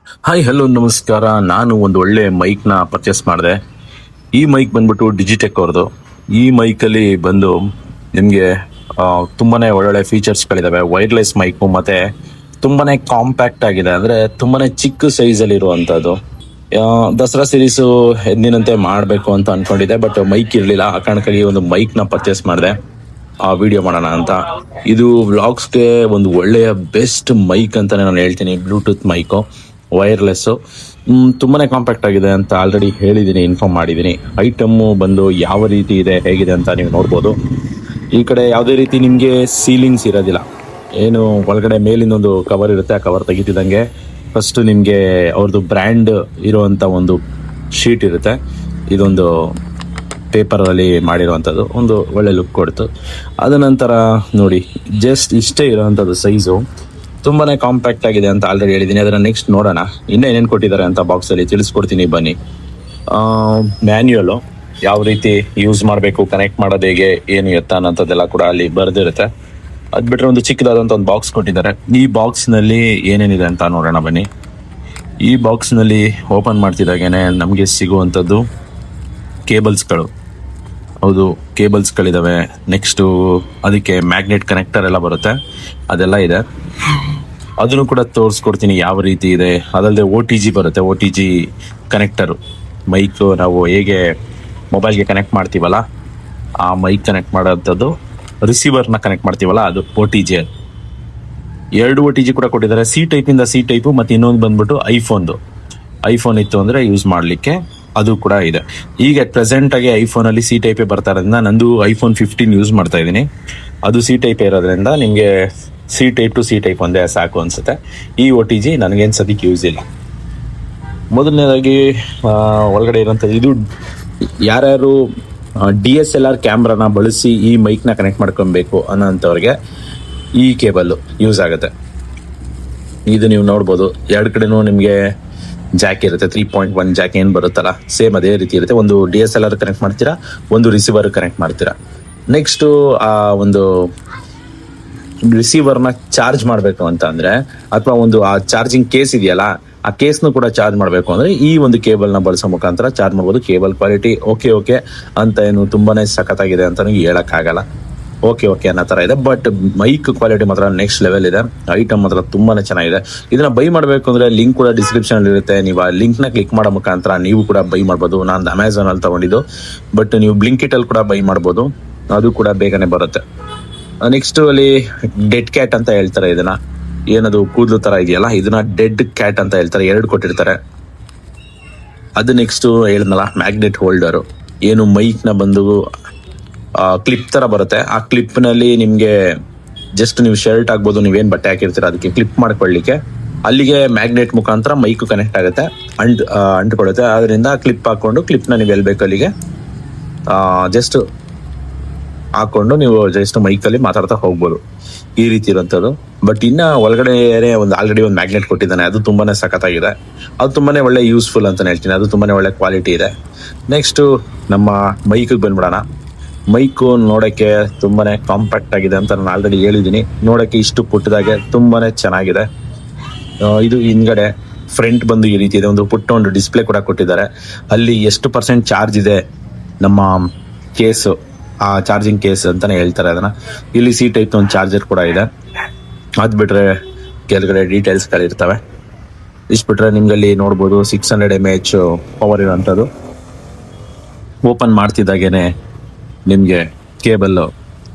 Hi hello ನಮಸ್ಕಾರ. ನಾನು ಒಂದು ಒಳ್ಳೆ ಮೈಕ್ನ ಪರ್ಚೇಸ್ ಮಾಡಿದೆ. ಈ ಮೈಕ್ ಬಂದ್ಬಿಟ್ಟು ಡಿಜಿಟೆಕ್ ಅವ್ರದ್ದು. ಈ ಮೈಕಲ್ಲಿ ಬಂದು ನಿಮಗೆ ತುಂಬಾನೇ ಒಳ್ಳೊಳ್ಳೆ ಫೀಚರ್ಸ್ಗಳಿದಾವೆ. ವೈರ್ಲೆಸ್ ಮೈಕು ಮತ್ತೆ ತುಂಬಾನೇ ಕಾಂಪ್ಯಾಕ್ಟ್ ಆಗಿದೆ, ಅಂದರೆ ತುಂಬಾನೇ ಚಿಕ್ಕ ಸೈಜಲ್ಲಿ ಇರುವಂಥದ್ದು. ದಸರಾ ಸೀರೀಸು ಎಂದಿನಂತೆ ಮಾಡಬೇಕು ಅಂತ ಅನ್ಕೊಂಡಿದ್ದೆ, ಬಟ್ ಮೈಕ್ ಇರಲಿಲ್ಲ. ಆ ಕಾರಣಕ್ಕಾಗಿ ಒಂದು ಮೈಕ್ನ ಪರ್ಚೇಸ್ ಮಾಡಿದೆ, ಆ ವಿಡಿಯೋ ಮಾಡೋಣ ಅಂತ. ಇದು ವ್ಲಾಗ್ಸ್ಗೆ ಒಂದು ಒಳ್ಳೆಯ ಬೆಸ್ಟ್ ಮೈಕ್ ಅಂತಾನೆ ನಾನು ಹೇಳ್ತೀನಿ. ಬ್ಲೂಟೂತ್ ಮೈಕು, ವೈರ್ಲೆಸ್ಸು, ತುಂಬಾನೇ ಕಾಂಪ್ಯಾಕ್ಟ್ ಆಗಿದೆ ಅಂತ ಆಲ್ರೆಡಿ ಹೇಳಿದ್ದೀನಿ, ಇನ್ಫಾರ್ಮ್ ಮಾಡಿದ್ದೀನಿ. ಐಟಮ್ಮು ಬಂದು ಯಾವ ರೀತಿ ಇದೆ, ಹೇಗಿದೆ ಅಂತ ನೀವು ನೋಡ್ಬೋದು. ಈ ಕಡೆ ಯಾವುದೇ ರೀತಿ ನಿಮಗೆ ಸೀಲಿಂಗ್ಸ್ ಇರೋದಿಲ್ಲ. ಏನು ಒಳಗಡೆ ಮೇಲಿನೊಂದು ಕವರ್ ಇರುತ್ತೆ, ಆ ಕವರ್ ತೆಗಿತಿದ್ದಂಗೆ ಫಸ್ಟು ನಿಮಗೆ ಅವ್ರದ್ದು ಬ್ರ್ಯಾಂಡ್ ಇರುವಂಥ ಒಂದು ಶೀಟ್ ಇರುತ್ತೆ. ಇದೊಂದು ಪೇಪರಲ್ಲಿ ಮಾಡಿರುವಂಥದ್ದು ಒಂದು ಒಳ್ಳೆ ಲುಕ್ ಕೊಡ್ತು. ಅದ ನಂತರ ನೋಡಿ, ಜಸ್ಟ್ ಇಷ್ಟೇ ಇರೋವಂಥದ್ದು ಸೈಜು, ತುಂಬಾ ಕಾಂಪ್ಯಾಕ್ಟ್ ಆಗಿದೆ ಅಂತ ಆಲ್ರೆಡಿ ಹೇಳಿದ್ದೀನಿ. ಅದನ್ನು ನೆಕ್ಸ್ಟ್ ನೋಡೋಣ ಇನ್ನೂ ಏನೇನು ಕೊಟ್ಟಿದ್ದಾರೆ ಅಂತ ಬಾಕ್ಸಲ್ಲಿ ತಿಳಿಸ್ಕೊಡ್ತೀನಿ ಬನ್ನಿ. ಮ್ಯಾನ್ಯುಯಲು ಯಾವ ರೀತಿ ಯೂಸ್ ಮಾಡಬೇಕು, ಕನೆಕ್ಟ್ ಮಾಡೋದು ಹೇಗೆ, ಏನು ಎತ್ತ ಅನ್ನೋಂಥದ್ದೆಲ್ಲ ಕೂಡ ಅಲ್ಲಿ ಬರೆದಿರುತ್ತೆ. ಅದು ಬಿಟ್ಟರೆ ಒಂದು ಚಿಕ್ಕದಾದಂಥ ಒಂದು ಬಾಕ್ಸ್ ಕೊಟ್ಟಿದ್ದಾರೆ. ಈ ಬಾಕ್ಸ್ನಲ್ಲಿ ಏನೇನಿದೆ ಅಂತ ನೋಡೋಣ ಬನ್ನಿ. ಈ ಬಾಕ್ಸ್ನಲ್ಲಿ ಓಪನ್ ಮಾಡ್ತಿದ್ದಾಗೇನೆ ನಮಗೆ ಸಿಗುವಂಥದ್ದು ಕೇಬಲ್ಸ್ಗಳು. ಹೌದು, ಕೇಬಲ್ಸ್ಗಳಿದ್ದಾವೆ. ನೆಕ್ಸ್ಟು ಅದಕ್ಕೆ ಮ್ಯಾಗ್ನೆಟ್ ಕನೆಕ್ಟರ್ ಎಲ್ಲ ಬರುತ್ತೆ, ಅದೆಲ್ಲ ಇದೆ. ಅದನ್ನು ಕೂಡ ತೋರಿಸ್ಕೊಡ್ತೀನಿ ಯಾವ ರೀತಿ ಇದೆ. ಅದಲ್ಲದೆ OTG ಬರುತ್ತೆ, OTG ಕನೆಕ್ಟರು. ಮೈಕು ನಾವು ಹೇಗೆ ಮೊಬೈಲ್ಗೆ ಕನೆಕ್ಟ್ ಮಾಡ್ತೀವಲ್ಲ, ಆ ಮೈಕ್ ಕನೆಕ್ಟ್ ಮಾಡೋಂಥದ್ದು, ರಿಸೀವರ್ನ ಕನೆಕ್ಟ್ ಮಾಡ್ತೀವಲ್ಲ, ಅದು OTG. ಎರಡು OTG ಕೂಡ ಕೊಟ್ಟಿದ್ದಾರೆ. C ಟೈಪಿಂದ C ಟೈಪು, ಮತ್ತು ಇನ್ನೊಂದು ಬಂದ್ಬಿಟ್ಟು ಐಫೋನ್ ಇತ್ತು ಅಂದರೆ ಯೂಸ್ ಮಾಡಲಿಕ್ಕೆ ಅದು ಕೂಡ ಇದೆ. ಈಗ ಪ್ರೆಸೆಂಟಾಗಿ ಐಫೋನಲ್ಲಿ C ಟೈಪೇ ಬರ್ತಾ ಇರೋದ್ರಿಂದ, ನಂದು iPhone 15 ಯೂಸ್ ಮಾಡ್ತಾ ಇದ್ದೀನಿ. ಅದು C ಟೈಪೇ ಇರೋದ್ರಿಂದ ನಿಮಗೆ C type two C type ಒಂದೇ ಸಾಕು ಅನಿಸುತ್ತೆ. ಈ OTG ನನಗೇನು ಸದ್ಯಕ್ಕೆ ಯೂಸ್ ಇಲ್ಲ. ಮೊದಲನೇದಾಗಿ ಒಳಗಡೆ ಇರೋಂಥದ್ದು, ಇದು ಯಾರ್ಯಾರು DSLR ಕ್ಯಾಮ್ರಾನ ಬಳಸಿ ಈ ಮೈಕ್ನ ಕನೆಕ್ಟ್ ಮಾಡ್ಕೊಬೇಕು ಅನ್ನೋಂಥವ್ರಿಗೆ ಈ ಕೇಬಲ್ಲು ಯೂಸ್ ಆಗುತ್ತೆ. ಇದು ನೀವು ನೋಡ್ಬೋದು, ಎರಡು ಕಡೆನೂ ನಿಮಗೆ ಜಾಕ್ ಇರುತ್ತೆ. 3.1 ಜಾಕ್ ಏನು ಬರುತ್ತಲ್ಲ, ಸೇಮ್ ಅದೇ ರೀತಿ ಇರುತ್ತೆ. ಒಂದು DSLR ಕನೆಕ್ಟ್ ಮಾಡ್ತೀರಾ, ಒಂದು ರಿಸೀವರ್ ಕನೆಕ್ಟ್ ಮಾಡ್ತೀರಾ. ನೆಕ್ಸ್ಟು ಆ ಒಂದು ರಿಸೀವರ್ನ ಚಾರ್ಜ್ ಮಾಡಬೇಕು ಅಂತ ಅಂದರೆ, ಅಥವಾ ಒಂದು ಆ ಚಾರ್ಜಿಂಗ್ ಕೇಸ್ ಇದೆಯಲ್ಲ, ಆ ಕೇಸ್ನು ಕೂಡ ಚಾರ್ಜ್ ಮಾಡಬೇಕು ಅಂದರೆ ಈ ಒಂದು ಕೇಬಲ್ನ ಬಳಸೋ ಮುಖಾಂತರ ಚಾರ್ಜ್ ಮಾಡ್ಬೋದು. ಕೇಬಲ್ ಕ್ವಾಲಿಟಿ ಓಕೆ ಅಂತ ಏನು ತುಂಬಾ ಸಖತ್ತಾಗಿದೆ ಅಂತ ಹೇಳೋಕ್ಕಾಗಲ್ಲ. ಓಕೆ ಅನ್ನೋ ಥರ ಇದೆ. ಬಟ್ ಮೈಕ್ ಕ್ವಾಲಿಟಿ ಮಾತ್ರ ನೆಕ್ಸ್ಟ್ ಲೆವೆಲ್ ಇದೆ. ಐಟಮ್ ಮಾತ್ರ ತುಂಬಾ ಚೆನ್ನಾಗಿದೆ. ಇದನ್ನು ಬೈ ಮಾಡಬೇಕು ಅಂದರೆ ಲಿಂಕ್ ಕೂಡ ಡಿಸ್ಕ್ರಿಪ್ಷನಲ್ಲಿ ಇರುತ್ತೆ. ನೀವು ಆ ಲಿಂಕ್ನ ಕ್ಲಿಕ್ ಮಾಡೋ ಮುಖಾಂತರ ನೀವು ಕೂಡ ಬೈ ಮಾಡ್ಬೋದು. ನಾನು ಅಮೆಝಾನಲ್ಲಿ ತೊಗೊಂಡಿದ್ದು, ಬಟ್ ನೀವು ಬ್ಲಿಂಕಿಟಲ್ಲಿ ಕೂಡ ಬೈ ಮಾಡ್ಬೋದು, ಅದು ಕೂಡ ಬೇಗನೆ ಬರುತ್ತೆ. ನೆಕ್ಸ್ಟು ಅಲ್ಲಿ ಡೆಡ್ ಕ್ಯಾಟ್ ಅಂತ ಹೇಳ್ತಾರೆ ಇದನ್ನು. ಏನದು ಕೂದಲು ಥರ ಇದೆಯಲ್ಲ, ಇದನ್ನ ಡೆಡ್ ಕ್ಯಾಟ್ ಅಂತ ಹೇಳ್ತಾರೆ. ಎರಡು ಕೊಟ್ಟಿರ್ತಾರೆ. ಅದು ನೆಕ್ಸ್ಟು ಹೇಳಿದ್ನಲ್ಲ, ಮ್ಯಾಗ್ನೆಟ್ ಹೋಲ್ಡರು. ಏನು ಮೈಕ್ನ ಬಂದು ಕ್ಲಿಪ್ ಥರ ಬರುತ್ತೆ. ಆ ಕ್ಲಿಪ್ನಲ್ಲಿ ನಿಮಗೆ ಜಸ್ಟ್ ನೀವು ಶರ್ಟ್ ಆಗ್ಬೋದು, ನೀವೇನು ಬಟ್ಟೆ ಹಾಕಿರ್ತೀರ ಅದಕ್ಕೆ ಕ್ಲಿಪ್ ಮಾಡ್ಕೊಳ್ಳಿಕ್ಕೆ, ಅಲ್ಲಿಗೆ ಮ್ಯಾಗ್ನೆಟ್ ಮುಖಾಂತರ ಮೈಕು ಕನೆಕ್ಟ್ ಆಗುತ್ತೆ, ಅಂಟ್ಕೊಳ್ಳುತ್ತೆ. ಅದರಿಂದ ಕ್ಲಿಪ್ ಹಾಕ್ಕೊಂಡು ಕ್ಲಿಪ್ನ ನೀವು ಎಲ್ಲಿ ಬೇಕು ಅಲ್ಲಿಗೆ ಜಸ್ಟ್ ಹಾಕ್ಕೊಂಡು ನೀವು ಜಸ್ಟ್ ಮೈಕಲ್ಲಿ ಮಾತಾಡ್ತಾ ಹೋಗ್ಬೋದು. ಈ ರೀತಿ ಇರುವಂಥದ್ದು. ಬಟ್ ಇನ್ನು ಒಳಗಡೆ ಒಂದು ಆಲ್ರೆಡಿ ಒಂದು ಮ್ಯಾಗ್ನೆಟ್ ಕೊಟ್ಟಿದ್ದಾನೆ, ಅದು ತುಂಬಾ ಸಖತ್ತಾಗಿದೆ. ಅದು ತುಂಬಾ ಒಳ್ಳೆ ಯೂಸ್ಫುಲ್ ಅಂತಲೇ ಹೇಳ್ತೀನಿ. ಅದು ತುಂಬಾ ಒಳ್ಳೆ ಕ್ವಾಲಿಟಿ ಇದೆ. ನೆಕ್ಸ್ಟು ನಮ್ಮ ಮೈಕಿಗೆ ಬಂದ್ಬಿಡೋಣ. ಮೈಕು ನೋಡೋಕ್ಕೆ ತುಂಬಾ ಕಾಂಪ್ಯಾಕ್ಟ್ ಆಗಿದೆ ಅಂತ ನಾನು ಆಲ್ರೆಡಿ ಹೇಳಿದ್ದೀನಿ. ನೋಡೋಕ್ಕೆ ಇಷ್ಟು ಪುಟ್ಟದಾಗೆ ತುಂಬಾ ಚೆನ್ನಾಗಿದೆ. ಇದು ಹಿಂದ್ಗಡೆ ಫ್ರಂಟ್ ಬಂದು ಈ ರೀತಿ ಇದೆ. ಒಂದು ಡಿಸ್ಪ್ಲೇ ಕೂಡ ಕೊಟ್ಟಿದ್ದಾರೆ. ಅಲ್ಲಿ ಎಷ್ಟು % ಚಾರ್ಜ್ ಇದೆ ನಮ್ಮ ಕೇಸು, ಆ ಚಾರ್ಜಿಂಗ್ ಕೇಸ್ ಅಂತಲೇ ಹೇಳ್ತಾರೆ ಅದನ್ನು. ಇಲ್ಲಿ C ಟೈಪ್ ಒಂದು ಚಾರ್ಜರ್ ಕೂಡ ಇದೆ. ಅದು ಬಿಟ್ಟರೆ ಕೆಳಗಡೆ ಡೀಟೇಲ್ಸ್ಗಳಿರ್ತವೆ. ಇಷ್ಟು ಬಿಟ್ಟರೆ ನಿಮ್ಗೆ ಅಲ್ಲಿ ನೋಡ್ಬೋದು 600 mAh ಪವರ್ ಇರೋಂಥದ್ದು. ಓಪನ್ ಮಾಡ್ತಿದ್ದಾಗೇನೆ ನಿಮಗೆ ಕೇಬಲ್ಲು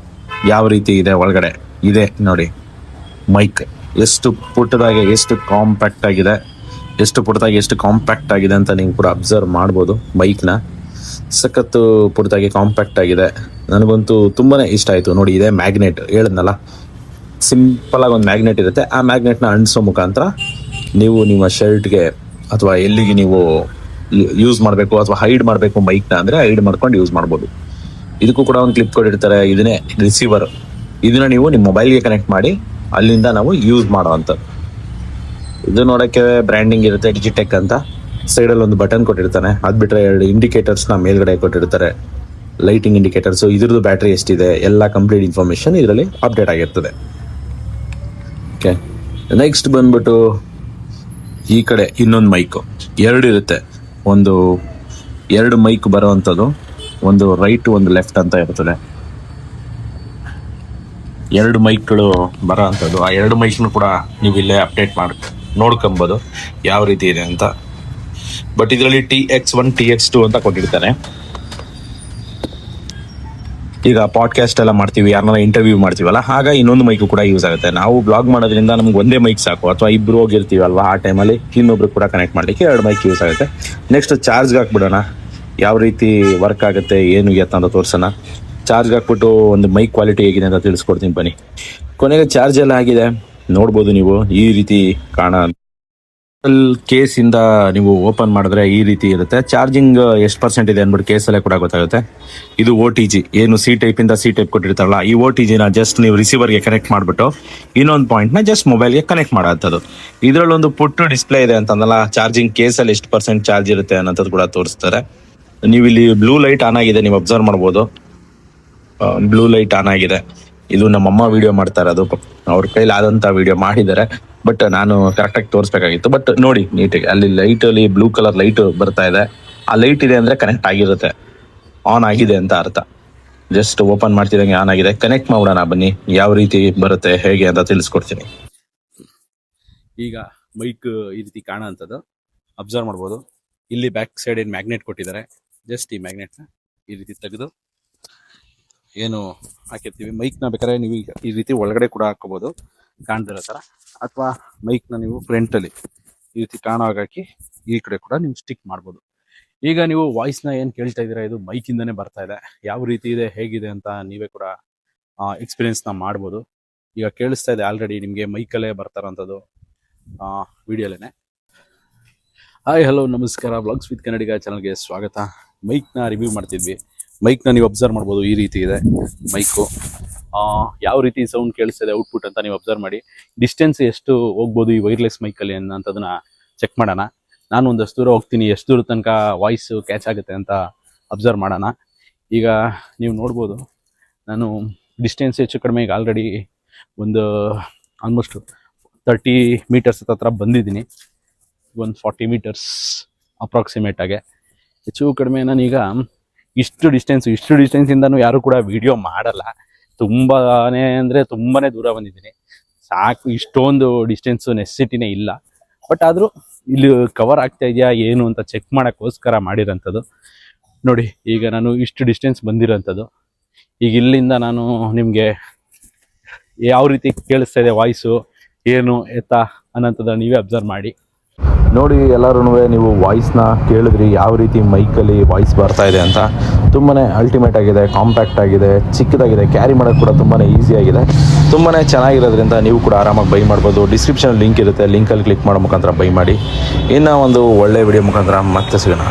ಯಾವ ರೀತಿ ಇದೆ ಒಳಗಡೆ ಇದೆ ನೋಡಿ. ಮೈಕ್ ಎಷ್ಟು ಪುಟ್ಟದಾಗಿ ಎಷ್ಟು ಕಾಂಪ್ಯಾಕ್ಟ್ ಆಗಿದೆ ಅಂತ ನೀವು ಕೂಡ ಅಬ್ಸರ್ವ್ ಮಾಡ್ಬೋದು. ಮೈಕ್ನ ಸಖತ್ತು ಪುಟ್ಟದಾಗಿ ಕಾಂಪ್ಯಾಕ್ಟ್ ಆಗಿದೆ. ನನಗಂತೂ ತುಂಬಾ ಇಷ್ಟ ಆಯಿತು. ನೋಡಿ, ಇದೆ ಮ್ಯಾಗ್ನೆಟ್ ಹೇಳಿದ್ನಲ್ಲ, ಸಿಂಪಲಾಗಿ ಒಂದು ಮ್ಯಾಗ್ನೆಟ್ ಇರುತ್ತೆ. ಆ ಮ್ಯಾಗ್ನೆಟ್ನ ಅಂಟಿಸೋ ಮುಖಾಂತರ ನೀವು ನಿಮ್ಮ ಶರ್ಟ್ಗೆ ಅಥವಾ ಎಲ್ಲಿಗೆ ನೀವು ಯೂಸ್ ಮಾಡಬೇಕು ಅಥವಾ ಹೈಡ್ ಮಾಡಬೇಕು ಮೈಕ್ನ ಅಂದರೆ ಹೈಡ್ ಮಾಡ್ಕೊಂಡು ಯೂಸ್ ಮಾಡ್ಬೋದು. ಇದಕ್ಕೂ ಕೂಡ ಒಂದು ಕ್ಲಿಪ್ ಕೊಟ್ಟಿರ್ತಾರೆ. ಇದನ್ನೇ ರಿಸೀವರ್. ಇದನ್ನ ನೀವು ನಿಮ್ಮ ಮೊಬೈಲ್ಗೆ ಕನೆಕ್ಟ್ ಮಾಡಿ ಅಲ್ಲಿಂದ ನಾವು ಯೂಸ್ ಮಾಡೋ ಅಂಥದ್ದು. ಇದು ನೋಡೋಕ್ಕೆ ಬ್ರ್ಯಾಂಡಿಂಗ್ ಇರುತ್ತೆ, ಡಿಜಿಟೆಕ್ ಅಂತ. ಸೈಡಲ್ಲಿ ಒಂದು ಬಟನ್ ಕೊಟ್ಟಿರ್ತಾನೆ. ಅದು ಬಿಟ್ಟರೆ 2 ಇಂಡಿಕೇಟರ್ಸ್ನ ಮೇಲ್ಗಡೆ ಕೊಟ್ಟಿರ್ತಾರೆ, ಲೈಟಿಂಗ್ ಇಂಡಿಕೇಟರ್ಸು. ಇದ್ರದ್ದು ಬ್ಯಾಟ್ರಿ ಎಷ್ಟಿದೆ ಎಲ್ಲ ಕಂಪ್ಲೀಟ್ ಇನ್ಫಾರ್ಮೇಷನ್ ಇದರಲ್ಲಿ ಅಪ್ಡೇಟ್ ಆಗಿರ್ತದೆ. ಓಕೆ, ನೆಕ್ಸ್ಟ್ ಬಂದ್ಬಿಟ್ಟು ಈ ಕಡೆ ಇನ್ನೊಂದು ಮೈಕು, ಎರಡು ಇರುತ್ತೆ. ಎರಡು ಮೈಕ್ ಬರೋವಂಥದ್ದು, ಒಂದು ರೈಟ್ ಒಂದು ಲೆಫ್ಟ್ ಅಂತ ಇರ್ತದೆ. ಎರಡು ಮೈಕ್ಗಳು ಬರೋ ಅಂಥದ್ದು. ಆ ಎರಡು ಮೈಕ್ನು ಕೂಡ ನೀವು ಇಲ್ಲೇ ಅಪ್ಡೇಟ್ ನೋಡ್ಕೊಬೋದು ಯಾವ ರೀತಿ ಇದೆ ಅಂತ. ಬಟ್ ಇದರಲ್ಲಿ TX1 TX2 ಅಂತ ಕೊಟ್ಟಿರ್ತಾರೆ. ಈಗ ಪಾಡ್ಕಾಸ್ಟ್ ಎಲ್ಲ ಮಾಡ್ತೀವಿ, ಯಾರನ್ನ ಇಂಟರ್ವ್ಯೂ ಮಾಡ್ತೀವಲ್ಲ, ಆಗ ಇನ್ನೊಂದು ಮೈಕು ಕೂಡ ಯೂಸ್ ಆಗುತ್ತೆ. ನಾವು ಬ್ಲಾಗ್ ಮಾಡೋದ್ರಿಂದ ನಮ್ಗೆ ಒಂದೇ ಮೈಕ್ ಸಾಕು, ಅಥವಾ ಇಬ್ರು ಹೋಗಿರ್ತೀವಲ್ವಾ, ಆ ಟೈಮಲ್ಲಿ ಇನ್ನೊಬ್ರು ಕೂಡ ಕನೆಕ್ಟ್ ಮಾಡಲಿಕ್ಕೆ ಎರಡು ಮೈಕ್ ಯೂಸ್ ಆಗುತ್ತೆ. ನೆಕ್ಸ್ಟ್ ಚಾರ್ಜ್ಗೆ ಹಾಕ್ಬಿಡೋಣ, ಯಾವ ರೀತಿ ವರ್ಕ್ ಆಗುತ್ತೆ ಏನು ಎತ್ತ ಅಂತ ತೋರಿಸೋಣ. ಚಾರ್ಜ್ಗೆ ಹಾಕ್ಬಿಟ್ಟು ಒಂದು ಮೈಕ್ ಕ್ವಾಲಿಟಿ ಹೇಗಿದೆ ಅಂತ ತಿಳಿಸ್ಕೊಡ್ತೀನಿ ಬನ್ನಿ. ಕೊನೆಗೆ ಚಾರ್ಜ್ ಎಲ್ಲ ಆಗಿದೆ, ನೋಡ್ಬೋದು ನೀವು. ಈ ರೀತಿ ಕೇಸಿಂದ ನೀವು ಓಪನ್ ಮಾಡಿದ್ರೆ ಈ ರೀತಿ ಇರುತ್ತೆ. ಚಾರ್ಜಿಂಗ್ ಎಷ್ಟು % ಇದೆ ಅಂದ್ಬಿಟ್ಟು ಕೇಸಲ್ಲೇ ಕೂಡ ಗೊತ್ತಾಗುತ್ತೆ. ಇದು OTG, ಏನು C ಟೈಪಿಂದ C ಟೈಪ್ ಕೊಟ್ಟಿರ್ತಾರಲ್ಲ, ಈ OTGನ ಜಸ್ಟ್ ನೀವು ರಿಸೀವರ್ಗೆ ಕನೆಕ್ಟ್ ಮಾಡಿಬಿಟ್ಟು ಇನ್ನೊಂದು ಪಾಯಿಂಟ್ನ ಜಸ್ಟ್ ಮೊಬೈಲ್ಗೆ ಕನೆಕ್ಟ್ ಮಾಡೋಂಥದ್ದು. ಇದರಲ್ಲೊಂದು ಪುಟ್ಟು ಡಿಸ್ಪ್ಲೇ ಇದೆ ಅಂತಂದಲ್ಲ, ಚಾರ್ಜಿಂಗ್ ಕೇಸಲ್ಲಿ ಎಷ್ಟು % ಚಾರ್ಜ್ ಇರುತ್ತೆ ಅನ್ನೋಂಥದ್ದು ಕೂಡ ತೋರಿಸ್ತಾರೆ. ನೀವು ಇಲ್ಲಿ ಬ್ಲೂ ಲೈಟ್ ಆನ್ ಆಗಿದೆ, ನೀವು ಅಬ್ಸರ್ವ್ ಮಾಡ್ಬೋದು. ಬ್ಲೂ ಲೈಟ್ ಆನ್ ಆಗಿದೆ. ಇದು ನಮ್ಮಮ್ಮ ವಿಡಿಯೋ ಮಾಡ್ತಾ ಇರೋದು, ಅವ್ರ ಕೈಲಿ ಆದಂಥ ವಿಡಿಯೋ ಮಾಡಿದ್ದಾರೆ. ಬಟ್ ನಾನು ಕರೆಕ್ಟಾಗಿ ತೋರಿಸ್ಬೇಕಾಗಿತ್ತು. ಬಟ್ ನೋಡಿ ನೀಟಾಗಿ, ಅಲ್ಲಿ ಲೈಟಲ್ಲಿ ಬ್ಲೂ ಕಲರ್ ಲೈಟ್ ಬರ್ತಾ ಇದೆ. ಆ ಲೈಟ್ ಇದೆ ಅಂದರೆ ಕನೆಕ್ಟ್ ಆಗಿರುತ್ತೆ, ಆನ್ ಆಗಿದೆ ಅಂತ ಅರ್ಥ. ಜಸ್ಟ್ ಓಪನ್ ಮಾಡ್ತಿದ್ದಂಗೆ ಆನ್ ಆಗಿದೆ. ಕನೆಕ್ಟ್ ಮಾಡೋಣ ಬನ್ನಿ, ಯಾವ ರೀತಿ ಬರುತ್ತೆ ಹೇಗೆ ಅಂತ ತಿಳಿಸ್ಕೊಡ್ತೀನಿ. ಈಗ ಮೈಕ್ ಈ ರೀತಿ ಕಾಣೋ ಅಂಥದ್ದು ಅಬ್ಸರ್ವ್ ಮಾಡ್ಬೋದು. ಇಲ್ಲಿ ಬ್ಯಾಕ್ ಸೈಡ್ ಏನು ಮ್ಯಾಗ್ನೆಟ್ ಕೊಟ್ಟಿದ್ದಾರೆ, ಜಸ್ಟ್ ಈ ಮ್ಯಾಗ್ನೆಟ್ನ ಈ ರೀತಿ ತೆಗೆದು ಏನು ಹಾಕಿರ್ತೀವಿ. ಮೈಕ್ನ ಬೇಕಾದ್ರೆ ನೀವು ಈ ರೀತಿ ಒಳಗಡೆ ಕೂಡ ಹಾಕೋಬೋದು ಕಾಣ್ದಿರೋ ಥರ, ಅಥವಾ ಮೈಕ್ನ ನೀವು ಫ್ರಂಟಲ್ಲಿ ಈ ರೀತಿ ಕಾಣೋ ಹಾಕಿ ಈ ಕಡೆ ಕೂಡ ನೀವು ಸ್ಟಿಕ್ ಮಾಡ್ಬೋದು. ಈಗ ನೀವು ವಾಯ್ಸ್ನ ಏನು ಕೇಳ್ತಾ ಇದ್ದೀರಾ, ಇದು ಮೈಕಿಂದನೇ ಬರ್ತಾ ಇದೆ. ಯಾವ ರೀತಿ ಇದೆ ಹೇಗಿದೆ ಅಂತ ನೀವೇ ಕೂಡ ಎಕ್ಸ್ಪೀರಿಯನ್ಸ್ನ ಮಾಡ್ಬೋದು. ಈಗ ಕೇಳಿಸ್ತಾ ಇದೆ ಆಲ್ರೆಡಿ ನಿಮಗೆ ಮೈಕಲ್ಲೇ ಬರ್ತಾರಂಥದ್ದು ವಿಡಿಯೋಲೇನೆ. ಹಾಯ್ ಹಲೋ ನಮಸ್ಕಾರ, ವ್ಲಾಗ್ಸ್ ವಿತ್ ಕನ್ನಡಿಗ ಚಾನಲ್ಗೆ ಸ್ವಾಗತ. ಮೈಕ್ನ ರಿವ್ಯೂ ಮಾಡ್ತಿದ್ವಿ. ಮೈಕ್ನ ನೀವು ಅಬ್ಸರ್ವ್ ಮಾಡ್ಬೋದು, ಈ ರೀತಿ ಇದೆ ಮೈಕು. ಯಾವ ರೀತಿ ಸೌಂಡ್ ಕೇಳಿಸ್ತಿದೆ ಔಟ್ಪುಟ್ ಅಂತ ನೀವು ಅಬ್ಸರ್ವ್ ಮಾಡಿ. ಡಿಸ್ಟೆನ್ಸ್ ಎಷ್ಟು ಹೋಗ್ಬೋದು ಈ ವೈರ್ಲೆಸ್ ಮೈಕಲ್ಲಿ ಅನ್ನೋಂಥದ್ದನ್ನ ಚೆಕ್ ಮಾಡೋಣ. ನಾನು ಒಂದಷ್ಟು ದೂರ ಹೋಗ್ತೀನಿ, ಎಷ್ಟು ದೂರ ತನಕ ವಾಯ್ಸು ಕ್ಯಾಚ್ ಆಗುತ್ತೆ ಅಂತ ಅಬ್ಸರ್ವ್ ಮಾಡೋಣ. ಈಗ ನೀವು ನೋಡ್ಬೋದು, ನಾನು ಡಿಸ್ಟೆನ್ಸ್ ಹೆಚ್ಚು ಕಡಿಮೆ ಈಗ ಆಲ್ರೆಡಿ ಒಂದು ಆಲ್ಮೋಸ್ಟ್ 30 ಮೀಟರ್ಸ್ ಹತ್ರ ಬಂದಿದ್ದೀನಿ. ಒಂದು 40 ಮೀಟರ್ಸ್ ಅಪ್ರಾಕ್ಸಿಮೇಟ್ ಆಗಿ. ಹೆಚ್ಚು ಕಡಿಮೆ ನಾನೀಗ ಇಷ್ಟು ಡಿಸ್ಟೆನ್ಸಿಂದನೂ ಯಾರು ಕೂಡ ವಿಡಿಯೋ ಮಾಡಲ್ಲ. ತುಂಬಾ ದೂರ ಬಂದಿದ್ದೀನಿ. ಸಾಕು, ಇಷ್ಟೊಂದು ಡಿಸ್ಟೆನ್ಸು ನೆಸೆಸಿಟಿನೇ ಇಲ್ಲ. ಬಟ್ ಆದರೂ ಇಲ್ಲಿ ಕವರ್ ಆಗ್ತಾ ಇದೆಯಾ ಏನು ಅಂತ ಚೆಕ್ ಮಾಡೋಕ್ಕೋಸ್ಕರ ಮಾಡಿರೋಂಥದ್ದು. ನೋಡಿ, ಈಗ ನಾನು ಇಷ್ಟು ಡಿಸ್ಟೆನ್ಸ್ ಬಂದಿರೋಂಥದ್ದು. ಈಗ ಇಲ್ಲಿಂದ ನಾನು ನಿಮಗೆ ಯಾವ ರೀತಿ ಕೇಳಿಸ್ತಾ ಇದೆ ವಾಯ್ಸು ಏನು ಎತ್ತ ಅನ್ನೋಂಥದ್ದು ನೀವೇ ಅಬ್ಸರ್ವ್ ಮಾಡಿ. ನೋಡಿ, ಎಲ್ಲರೂ ನೀವು ವಾಯ್ಸ್ನ ಕೇಳಿದ್ರಿ, ಯಾವ ರೀತಿ ಮೈಕಲ್ಲಿ ವಾಯ್ಸ್ ಬರ್ತಾ ಇದೆ ಅಂತ. ತುಂಬಾ ಅಲ್ಟಿಮೇಟ್ ಆಗಿದೆ, ಕಾಂಪ್ಯಾಕ್ಟ್ ಆಗಿದೆ, ಚಿಕ್ಕದಾಗಿದೆ, ಕ್ಯಾರಿ ಮಾಡೋಕ್ಕೆ ಕೂಡ ತುಂಬಾ ಈಸಿ ಆಗಿದೆ. ತುಂಬಾ ಚೆನ್ನಾಗಿರೋದ್ರಿಂದ ನೀವು ಕೂಡ ಆರಾಮಾಗಿ ಬೈ ಮಾಡ್ಬೋದು. ಡಿಸ್ಕ್ರಿಪ್ಷನ್ ಲಿಂಕ್ ಇರುತ್ತೆ, ಲಿಂಕಲ್ಲಿ ಕ್ಲಿಕ್ ಮಾಡೋ ಮುಖಾಂತರ ಬೈ ಮಾಡಿ. ಇನ್ನೂ ಒಂದು ಒಳ್ಳೆ ವಿಡಿಯೋ ಮುಖಾಂತರ ಮತ್ತೆ ಸಿಗೋಣ.